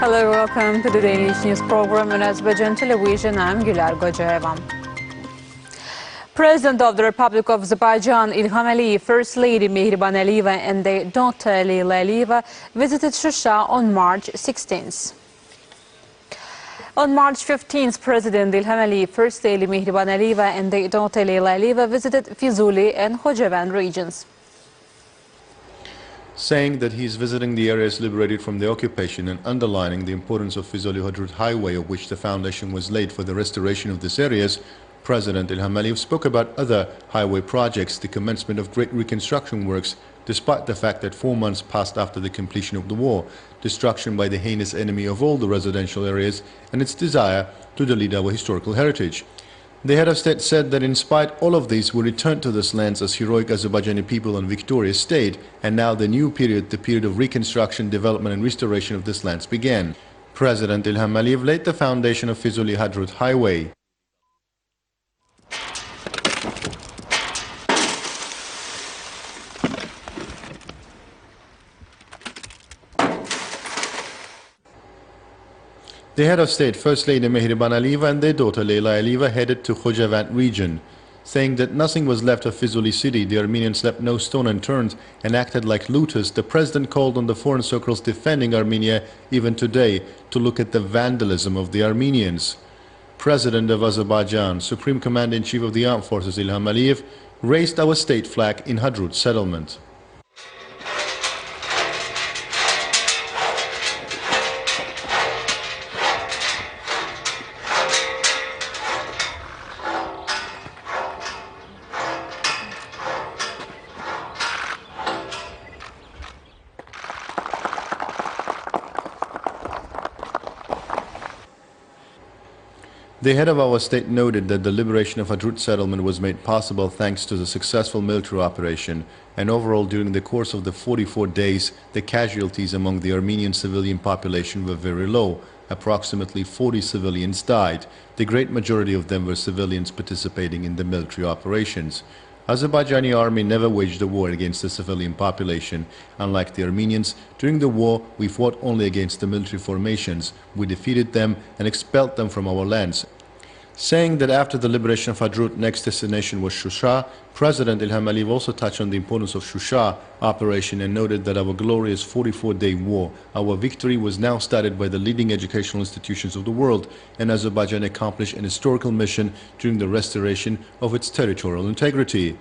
Hello, welcome to the Daily News program on Azərbaycan Televiziya. I'm qocaman. President of the Republic of Azerbaijan, İlham, First Lady Mehriban Aliyeva and their daughter Leyla Aliyeva visited Shusha on March 16th. On March 15th, President İlham, First Lady Mehriban Aliyeva and their daughter Leyla Aliyeva visited Füzuli and Qocaman regions. Saying that he is visiting the areas liberated from the occupation and underlining the importance of Füzuli-Hadrut highway, of which the foundation was laid for the restoration of these areas, President İlham Aliyev spoke about other highway projects, the commencement of great reconstruction works, despite the fact that 4 months passed after the completion of the war, destruction by the heinous enemy of all the residential areas, and its desire to delete our historical heritage. The head of state said that in spite all of these, we returned to these lands as heroic Azerbaijani people and victorious state, and now the new period, the period of reconstruction, development and restoration of these lands began. President İlham Aliyev laid the foundation of Füzuli-Hadrut highway. The head of state, First Lady Mehriban Aliyeva and their daughter Leyla Aliyeva headed to Qocaman region, saying that nothing was left of Füzuli city. The Armenians left no stone unturned and acted like looters. The president called on the foreign circles defending Armenia even today to look at the vandalism of the Armenians. President of Azerbaijan, Supreme Commander-in-Chief of the Armed Forces İlham Aliyev, raised our state flag in Hadrut settlement. The head of our state noted that the liberation of Hadrut settlement was made possible thanks to the successful military operation, and overall during the course of the 44 days, the casualties among the Armenian civilian population were very low. Approximately 40 civilians died. The great majority of them were civilians participating in the military operations. Azerbaijani army never waged a war against the civilian population. Unlike the Armenians, during the war we fought only against the military formations. We defeated them and expelled them from our lands. Saying that after the liberation of Hadrut, next destination was Shusha, President İlham Aliyev also touched on the importance of Shusha operation and noted that our glorious 44-day war, our victory was now started by the leading educational institutions of the world, and Azerbaijan accomplished an historical mission during the restoration of its territorial integrity.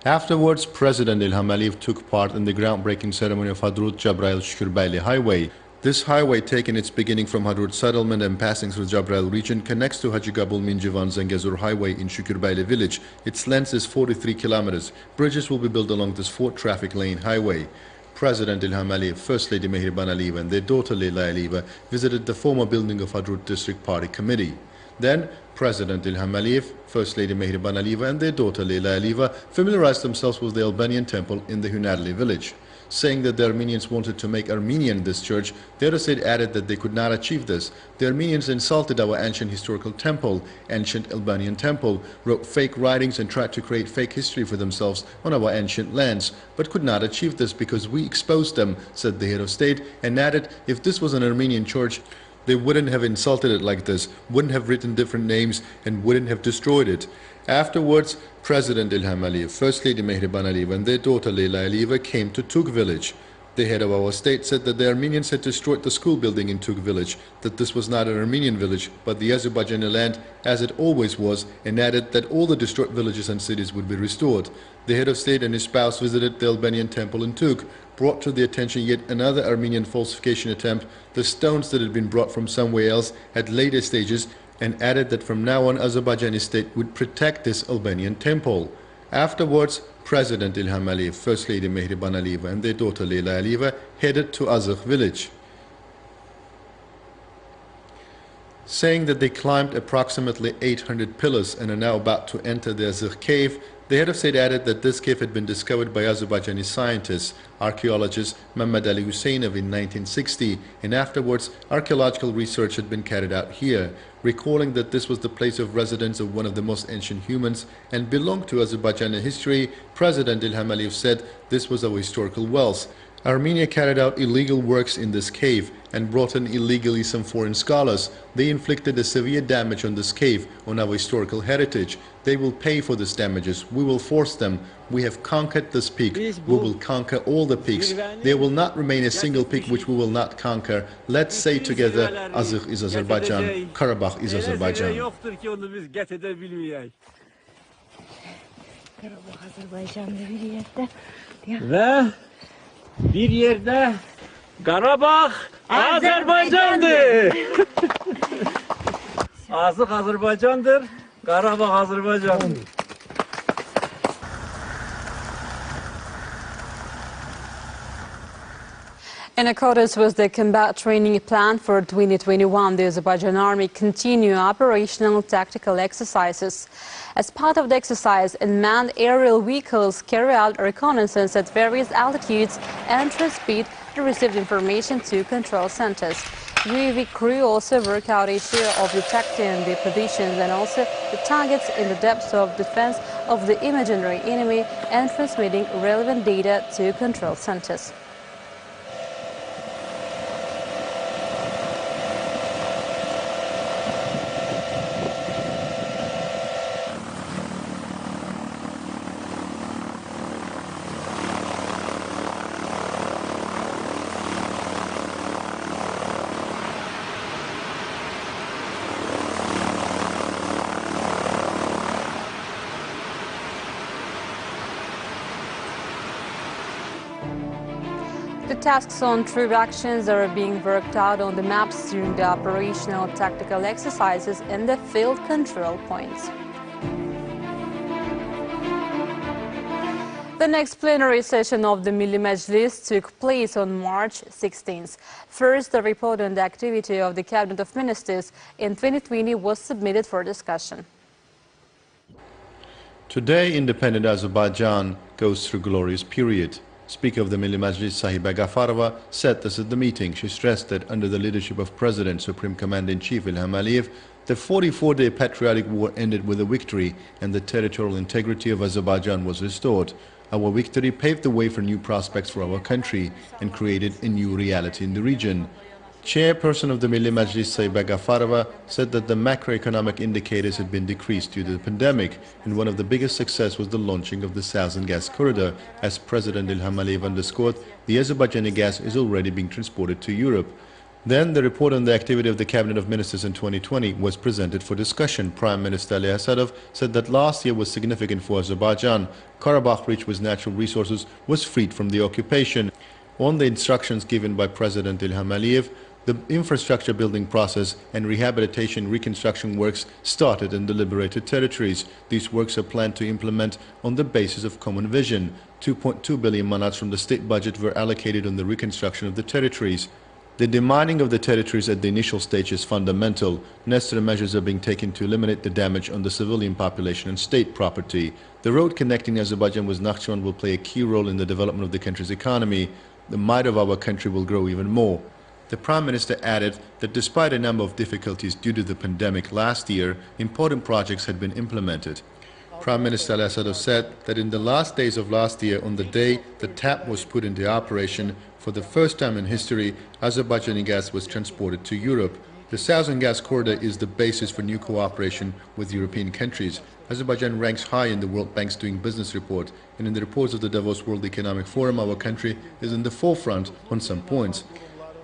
Afterwards, President İlham Aliyev took part in the groundbreaking ceremony of Hadrut Jabrayil-Şükürbayli highway. This highway, taking its beginning from Hadrut settlement and passing through Jabrayil region, connects to Hacı Gabul Minjivan Zengezur highway in Şükürbayli village. Its length is 43 kilometers. Bridges will be built along this 4-traffic lane highway. President İlham Aliyev, First Lady Mehriban Aliyeva and their daughter Leyla Aliyeva visited the former building of Hadrut District Party Committee. Then, President İlham Aliyev, First Lady Mehriban Aliyeva and their daughter Leyla Aliyeva familiarized themselves with the Albanian temple in the Hunarli village. Saying that the Armenians wanted to make Armenian this church, the other side added that they could not achieve this. The Armenians insulted our ancient historical temple, ancient Albanian temple, wrote fake writings and tried to create fake history for themselves on our ancient lands, but could not achieve this because we exposed them, said the head of state, and added if this was an Armenian church, they wouldn't have insulted it like this, wouldn't have written different names, and wouldn't have destroyed it. Afterwards, President İlham Aliyev, First Lady Mehriban Aliyeva and their daughter Leyla Aliyeva came to Tug village. The head of our state said that the Armenians had destroyed the school building in Tug village, that this was not an Armenian village, but the Azerbaijani land as it always was, and added that all the destroyed villages and cities would be restored. The head of state and his spouse visited the Albanian temple in Tug, brought to the attention yet another Armenian falsification attempt, the stones that had been brought from somewhere else at later stages, and added that from now on Azerbaijani state would protect this Albanian temple. Afterwards, President İlham Aliyev, First Lady Mehriban Aliyeva and their daughter Leyla Aliyeva headed to Azık village, saying that they climbed approximately 800 pillars and are now about to enter the Azık cave. The head of state added that this cave had been discovered by Azerbaijani scientist, archaeologist Mehmet Ali Hüseyinov in 1960, and afterwards archaeological research had been carried out here, recalling that this was the place of residence of one of the most ancient humans and belonged to Azerbaijani history. President İlham Aliyev said this was our historical wealth. Armenia carried out illegal works in this cave and brought in illegally some foreign scholars. They inflicted a severe damage on this cave, on our historical heritage. They will pay for these damages. We will force them. We have conquered this peak. We will conquer all the peaks. There will not remain a single peak which we will not conquer. Let's say together, Azıq is Azərbaycan, Qarabağ is Azərbaycan. Ve bir yerde Qarabağ Azərbaycandır. Azıq Azərbaycandır, Qarabağ Azərbaycandır. In accordance with the combat training plan for 2021, the Azerbaijan Army continue operational tactical exercises. As part of the exercise, unmanned aerial vehicles carry out reconnaissance at various altitudes and transmit the received information to control centers. UAV crew also work out a share of detecting the positions and also the targets in the depths of defense of the imaginary enemy and transmitting relevant data to control centers. The tasks on troop actions are being worked out on the maps during the operational tactical exercises and the field control points. The next plenary session of the Milli Məclis took place on March 16th. First, the report on the activity of the Cabinet of Ministers in 2020 was submitted for discussion. Today, independent Azerbaijan goes through a glorious period. Speaker of the Milli Məclis, Sahibə Qafarova, said this at the meeting. She stressed that under the leadership of President, Supreme Commander-in-Chief İlham Aliyev, the 44-day patriotic war ended with a victory and the territorial integrity of Azerbaijan was restored. Our victory paved the way for new prospects for our country and created a new reality in the region. Chairperson of the Milli Məclis, Sahibə Qafarova, said that the macroeconomic indicators had been decreased due to the pandemic, and one of the biggest success was the launching of the Southern Gas Corridor. As President İlham Aliyev underscored, the Azerbaijani gas is already being transported to Europe. Then the report on the activity of the Cabinet of Ministers in 2020 was presented for discussion. Prime Minister Ali Asadov said that last year was significant for Azerbaijan. Karabakh, rich with natural resources, was freed from the occupation. On the instructions given by President İlham Aliyev, the infrastructure building process and rehabilitation reconstruction works started in the liberated territories. These works are planned to implement on the basis of common vision. 2.2 billion manats from the state budget were allocated on the reconstruction of the territories. The demining of the territories at the initial stage is fundamental. Necessary measures are being taken to eliminate the damage on the civilian population and state property. The road connecting Azerbaijan with Nakhchivan will play a key role in the development of the country's economy. The might of our country will grow even more. The Prime Minister added that despite a number of difficulties due to the pandemic last year, important projects had been implemented. Prime Minister Al-Assadov said that in the last days of last year, on the day the tap was put into operation, for the first time in history, Azerbaijani gas was transported to Europe. The Southern Gas Corridor is the basis for new cooperation with European countries. Azerbaijan ranks high in the World Bank's Doing Business report, and in the reports of the Davos World Economic Forum, our country is in the forefront on some points.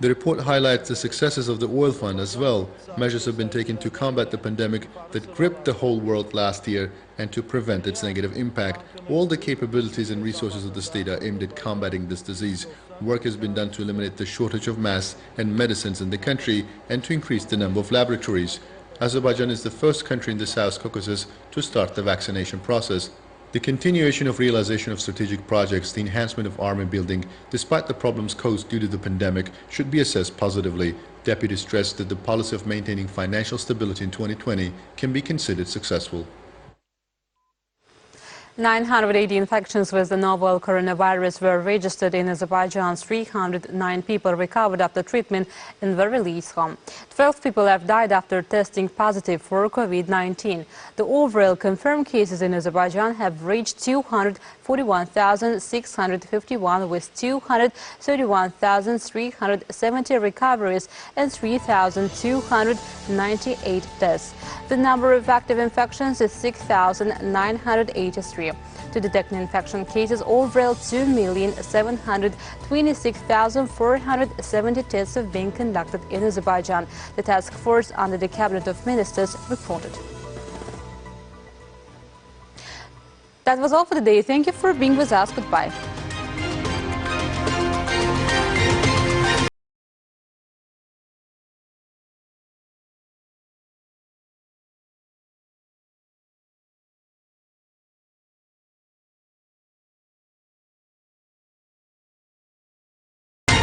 The report highlights the successes of the oil fund as well. Measures have been taken to combat the pandemic that gripped the whole world last year and to prevent its negative impact. All the capabilities and resources of the state are aimed at combating this disease. Work has been done to eliminate the shortage of masks and medicines in the country and to increase the number of laboratories. Azerbaijan is the first country in the South Caucasus to start the vaccination process. The continuation of realization of strategic projects, the enhancement of army building, despite the problems caused due to the pandemic, should be assessed positively. Deputy stressed that the policy of maintaining financial stability in 2020 can be considered successful. 980 infections with the novel coronavirus were registered in Azerbaijan. 309 people recovered after treatment in the release home. 12 people have died after testing positive for COVID-19. The overall confirmed cases in Azerbaijan have reached 241,651 with 231,370 recoveries and 3,298 deaths. The number of active infections is 6,983. To detect infection cases, overall 2,726,470 tests have been conducted in Azerbaijan. The task force under the Cabinet of Ministers reported. That was all for today. Thank you for being with us. Goodbye.